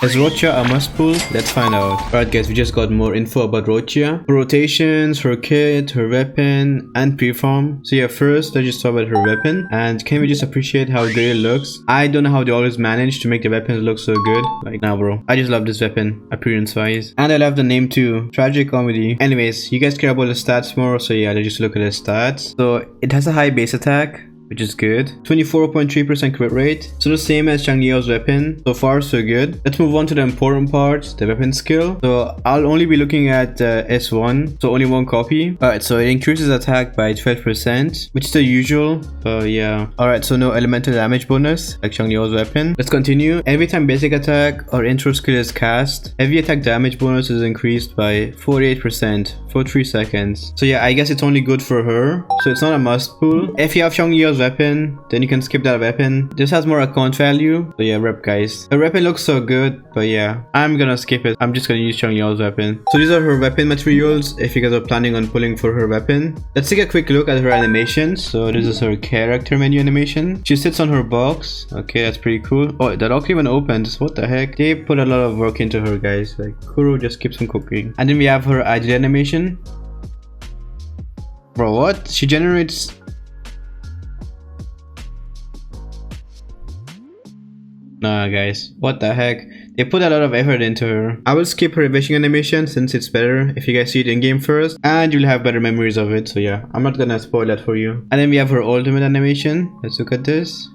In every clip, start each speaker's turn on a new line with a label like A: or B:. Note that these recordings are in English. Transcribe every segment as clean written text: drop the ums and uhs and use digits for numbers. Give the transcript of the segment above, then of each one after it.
A: Is Roccia a must pull? Let's find out. Alright guys, we just got more info about Roccia. Her rotations, her kit, her weapon, and prefarm. So yeah, first let's just talk about her weapon. And can we just appreciate how good it looks? I don't know how they always manage to make the weapons look so good. Like, nah bro. I just love this weapon, appearance wise. And I love the name too. Tragic comedy. Anyways, you guys care about the stats more, so yeah, let's just look at the stats. So it has a high base attack, which is good. 24.3% crit rate, so the same as Changliao's weapon. So far so good. Let's move on to the important parts, the weapon skill. So I'll only be looking at S1, so only one copy. Alright, so it increases attack by 12%, which is the usual, yeah. Alright, so no elemental damage bonus like Changliao's weapon. Let's continue. Every time basic attack or intro skill is cast, heavy attack damage bonus is increased by 48% for 3 seconds. So yeah, I guess it's only good for her, so it's not a must pull. If you have Changliao's weapon, then you can skip that weapon. This has more account value, so yeah, rep guys. Her weapon looks so good, but yeah, I'm gonna skip it. I'm just gonna use Changliao's weapon. So these are her weapon materials if you guys are planning on pulling for her weapon. Let's take a quick look at her animations. So this is her character menu animation. She sits on her box. Okay, that's pretty cool. Oh, that lock even opens. What the heck? They put a lot of work into her, guys. Like, Kuro just keeps on cooking. And then we have her idle animation. Bro, what? She generates... Nah guys, what the heck? They put a lot of effort into her. I will skip her wishing animation since it's better if you guys see it in game first, and you'll have better memories of it, so yeah, I'm not gonna spoil that for you. And then we have her ultimate animation. Let's look at this.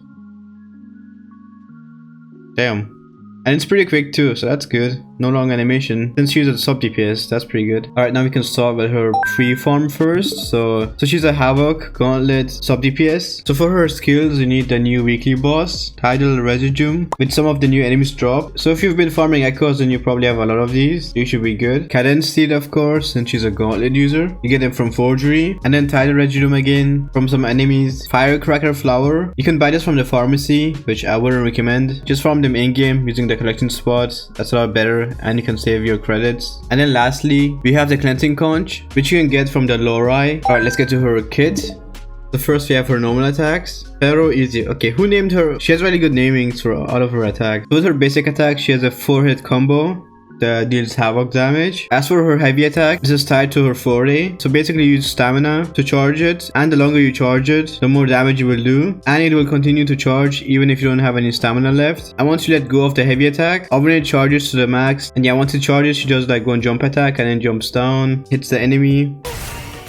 A: Damn. And it's pretty quick too, so that's good. No long animation. Since she's a sub DPS, that's pretty good. Alright, now we can start with her prefarm first. So she's a Havoc, Gauntlet, sub DPS. So for her skills, you need the new weekly boss, Tidal Residuum, with some of the new enemies drop. So if you've been farming echoes, then you probably have a lot of these. You should be good. Cadence Steed, of course, since she's a Gauntlet user. You get them from Forgery. And then Tidal Residuum again, from some enemies. Firecracker Flower. You can buy this from the pharmacy, which I wouldn't recommend. Just farm them in-game using the collection spots. That's a lot better, and you can save your credits. And then lastly, we have the cleansing conch, which you can get from the Lorai. Alright, let's get to her kit. So first we have her normal attacks. Pharaoh Easy. Okay, who named her? She has really good namings for all of her attacks. So with her basic attack, she has a 4-hit combo that deals havoc damage. As for her heavy attack, this is tied to her foray. So basically you use stamina to charge it, and the longer you charge it, the more damage you will do, and it will continue to charge even if you don't have any stamina left. And once you let go of the heavy attack, or when it charges to the max, and yeah, once it charges, she does like one jump attack and then jumps down, hits the enemy.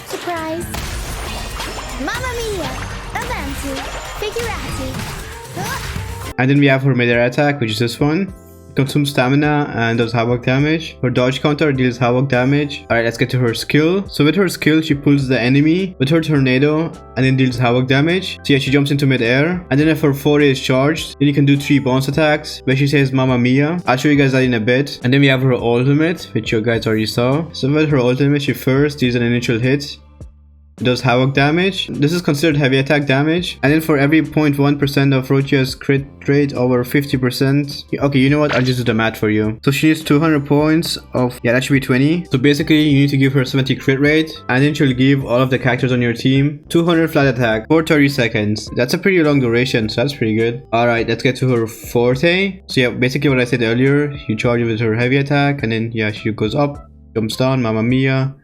B: Surprise! Mamma mia! Avanti! Figurati!
A: And then we have her mid-air attack, which is this one. Consumes stamina and does havoc damage. Her dodge counter deals havoc damage. Alright, let's get to her skill. So with her skill, she pulls the enemy with her tornado and then deals havoc damage. So yeah, she jumps into mid-air. And then if her foray is charged, then you can do 3 bounce attacks where she says Mamma Mia. I'll show you guys that in a bit. And then we have her ultimate, which you guys already saw. So with her ultimate, she first deals an initial hit. It does havoc damage. This is considered heavy attack damage. And then for every 0.1% of Roccia's crit rate over 50%. Okay, you know what? I'll just do the math for you. So she needs 200 points of... Yeah, that should be 20. So basically, you need to give her 70 crit rate. And then she'll give all of the characters on your team 200 flat attack for 30 seconds. That's a pretty long duration, so that's pretty good. Alright, let's get to her forte. So yeah, basically what I said earlier. You charge it with her heavy attack. And then, yeah, she goes up, jumps down, Mamma Mia.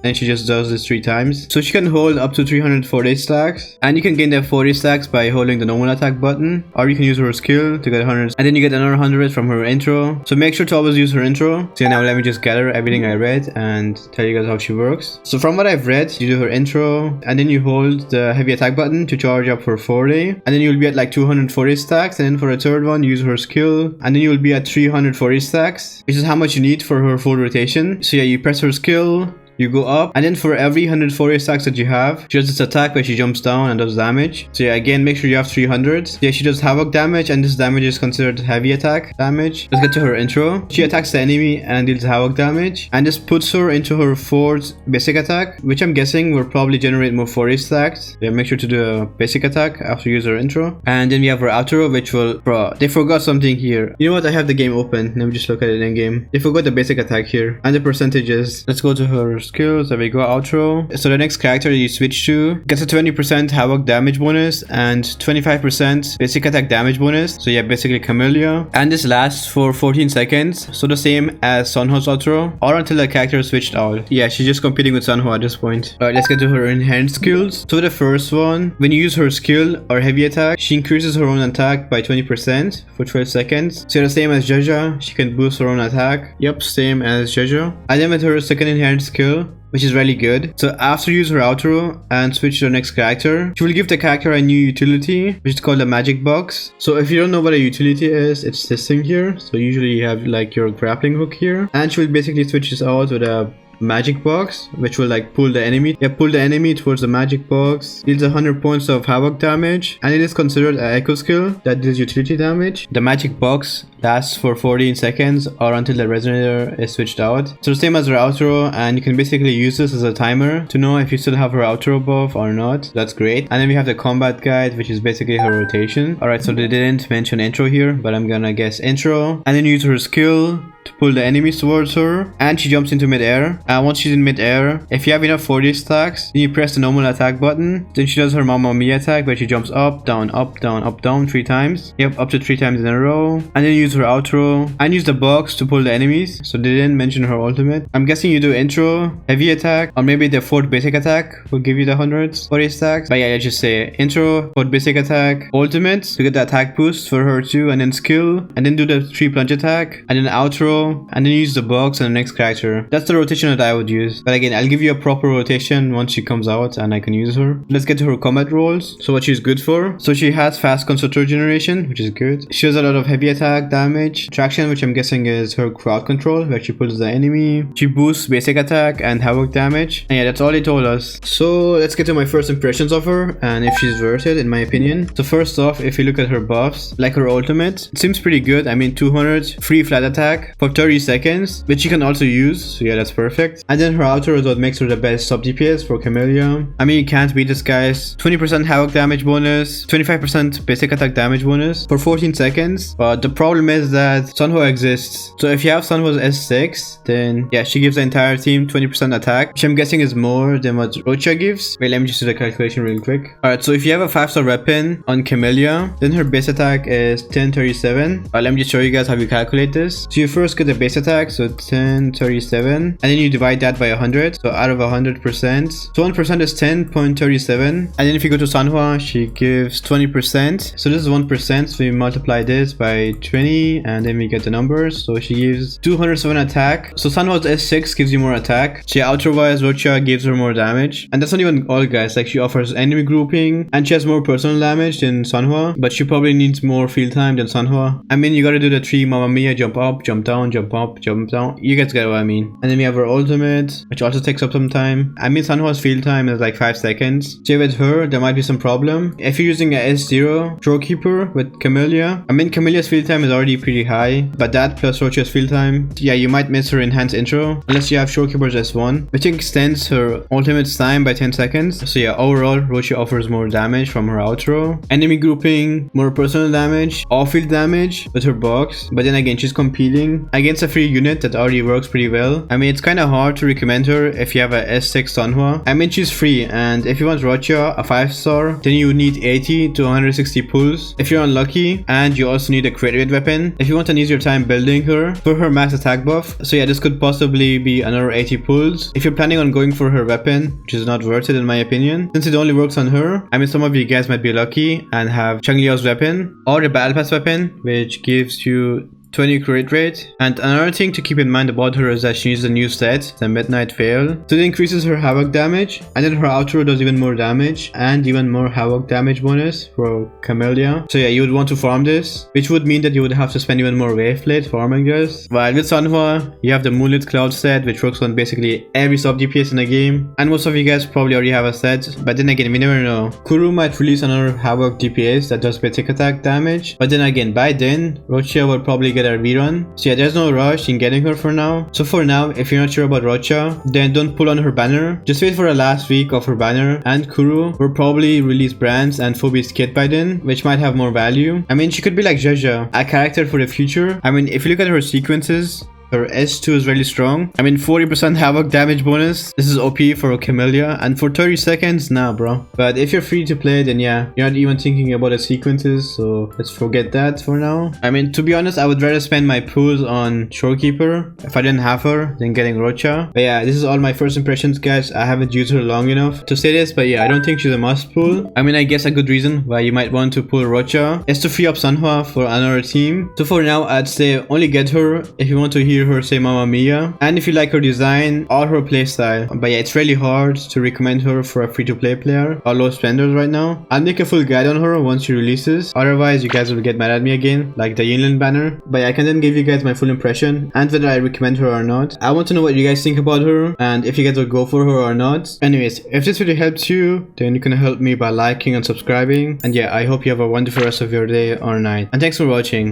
A: And she just does this 3 times. So she can hold up to 340 stacks. And you can gain that 40 stacks by holding the normal attack button. Or you can use her skill to get 100. And then you get another 100 from her intro. So make sure to always use her intro. So now let me just gather everything I read and tell you guys how she works. So from what I've read, you do her intro. And then you hold the heavy attack button to charge up for 40. And then you'll be at like 240 stacks. And then for the third one, use her skill. And then you'll be at 340 stacks. Which is how much you need for her full rotation. So yeah, you press her skill. You go up, and then for every 140 stacks that you have, she does this attack where she jumps down and does damage. So yeah, again, make sure you have 300. Yeah, she does havoc damage, and this damage is considered heavy attack damage. Let's get to her intro. She attacks the enemy and deals havoc damage, and this puts her into her 4th basic attack, which I'm guessing will probably generate more 40 stacks. Yeah, make sure to do a basic attack after you use her intro. And then we have her outro, which will... Bro, they forgot something here. You know what? I have the game open. Let me just look at it in game. They forgot the basic attack here and the percentages. Let's go to her skills. There we go, outro. So the next character you switch to gets a 20% havoc damage bonus and 25% basic attack damage bonus. So yeah, basically Camellya. And this lasts for 14 seconds. So the same as Sunhwa's outro, or until the character is switched out. Yeah, she's just competing with Sunhwa at this point. Alright, let's get to her enhanced skills. So the first one, when you use her skill or heavy attack, she increases her own attack by 20% for 12 seconds. So the same as Jaja, she can boost her own attack. Yep, same as Jaja. And then with her second enhanced skill, which is really good. So after you use her outro and switch to the next character, she will give the character a new utility, which is called a magic box. So if you don't know what a utility is, it's this thing here. So usually you have like your grappling hook here, and she will basically switch this out with a magic box, which will like pull the enemy towards the magic box. Deals 100 points of havoc damage, and it is considered an echo skill that deals utility damage. The magic box lasts for 14 seconds or until the resonator is switched out. So the same as her outro, and you can basically use this as a timer to know if you still have her outro buff or not. That's great. And then we have the combat guide, which is basically her rotation. Alright, so they didn't mention intro here, but I'm gonna guess intro. And then use her skill to pull the enemies towards her, and she jumps into mid-air. And once she's in mid-air, if you have enough 40 stacks, then you press the normal attack button. Then she does her Mamma Mia attack, where she jumps up, down, up, down, up, down 3 times. Yep, up to 3 times in a row. And then use her outro and use the box to pull the enemies. So they didn't mention her ultimate. I'm guessing you do intro, heavy attack, or maybe the 4th basic attack will give you the 40 stacks. But yeah, let's just say intro, 4th basic attack, ultimate to get the attack boost for her too, and then skill, and then do the 3 plunge attack, and then outro, and then use the box on the next character. That's the rotation that I would use. But again, I'll give you a proper rotation once she comes out and I can use her. Let's get to her combat rolls. So what she's good for. So she has fast constructor generation, which is good. She has a lot of heavy attack damage, traction, which I'm guessing is her crowd control, where she pulls the enemy. She boosts basic attack and havoc damage. And yeah, that's all they told us. So let's get to my first impressions of her and if she's worth it in my opinion. So first off, if you look at her buffs, like her ultimate, it seems pretty good. I mean, 200 free flat attack for 30 seconds, which you can also use. So yeah, that's perfect. And then her outro is what makes her the best sub DPS for Camellya. I mean, you can't beat this, guys. 20% havoc damage bonus, 25% basic attack damage bonus for 14 seconds. But the problem is that Sunhwa exists. So if you have Sunhwa's S6, then yeah, she gives the entire team 20% attack, which I'm guessing is more than what Roccia gives. Wait, let me just do the calculation real quick. Alright, so if you have a 5-star weapon on Camellya, then her base attack is 1037. Let me just show you guys how you calculate this. So you first get the base attack, so 1037, and then you divide that by 100. So out of 100%, so 1% is 10.37. And then if you go to Sunhwa, she gives 20%. So this is 1%, so we multiply this by 20, and then we get the numbers. So she gives 207 attack. So Sunhwa's S6 gives you more attack. She outro-wise, Roccia gives her more damage. And that's not even all, guys. Like, she offers enemy grouping, and she has more personal damage than Sunhwa, but she probably needs more field time than Sunhwa. I mean, you gotta do the 3 Mamma Mia, jump up, jump down, jump up, jump down. You guys get what I mean. And then we have her ultimate, which also takes up some time. I mean, Sunhwa's field time is like 5 seconds. So with her, there might be some problem. If you're using a S0 Showkeeper with Camellya, I mean, Camellya's field time is already pretty high, but that plus Roccia's field time, yeah, you might miss her enhanced intro, unless you have Showkeeper's S1, which extends her ultimate's time by 10 seconds. So yeah, overall, Roccia offers more damage from her outro. Enemy grouping, more personal damage, off-field damage with her box, but then again, she's competing against a free unit that already works pretty well. I mean, it's kind of hard to recommend her if you have a S6 Sunhwa. I mean, she's free, and if you want Roccia, a 5-star, then you need 80 to 160 pulls if you're unlucky, and you also need a crit rate weapon if you want an easier time building her for her max attack buff. So yeah, this could possibly be another 80 pulls if you're planning on going for her weapon, which is not worth it in my opinion, since it only works on her. I mean, some of you guys might be lucky and have Changliao's weapon or the Battle Pass weapon, which gives you 20 crit rate. And another thing to keep in mind about her is that she uses a new set, the Midnight Veil. So it increases her havoc damage, and then her outro does even more damage and even more havoc damage bonus for Camellya. So yeah, you would want to farm this, which would mean that you would have to spend even more wave plate farming this. While with Sunhwa, you have the Moonlit Cloud set, which works on basically every sub DPS in the game, and most of you guys probably already have a set, but then again, we never know. Kuru might release another havoc DPS that does basic attack damage, but then again, by then, Roccia will probably get a rerun. So yeah, there's no rush in getting her for now. So for now, if you're not sure about Roccia, then don't pull on her banner. Just wait for the last week of her banner, and Kuru will probably release Brant's and Phoebe's kit by then, which might have more value. I mean, she could be like Jaja, a character for the future. I mean, if you look at her sequences, Her S2 is really strong. I mean, 40% havoc damage bonus. This is OP for Camellya. And for 30 seconds, nah, bro. But if you're free to play, then yeah, you're not even thinking about the sequences. So let's forget that for now. I mean, to be honest, I would rather spend my pools on Shorekeeper if I didn't have her than getting Roccia. But yeah, this is all my first impressions, guys. I haven't used her long enough to say this, but yeah, I don't think she's a must pull. I mean, I guess a good reason why you might want to pull Roccia is to free up Sanhua for another team. So for now, I'd say only get her if you want to hear her say Mamma Mia, and if you like her design or her playstyle. But yeah, it's really hard to recommend her for a free-to-play player or low spenders right now. I'll make a full guide on her once she releases, otherwise you guys will get mad at me again, like the Yinlin banner. But yeah, I can then give you guys my full impression and whether I recommend her or not. I want to know what you guys think about her and if you guys will go for her or not. Anyways, if this video helps you, then you can help me by liking and subscribing. And yeah, I hope you have a wonderful rest of your day or night. And thanks for watching.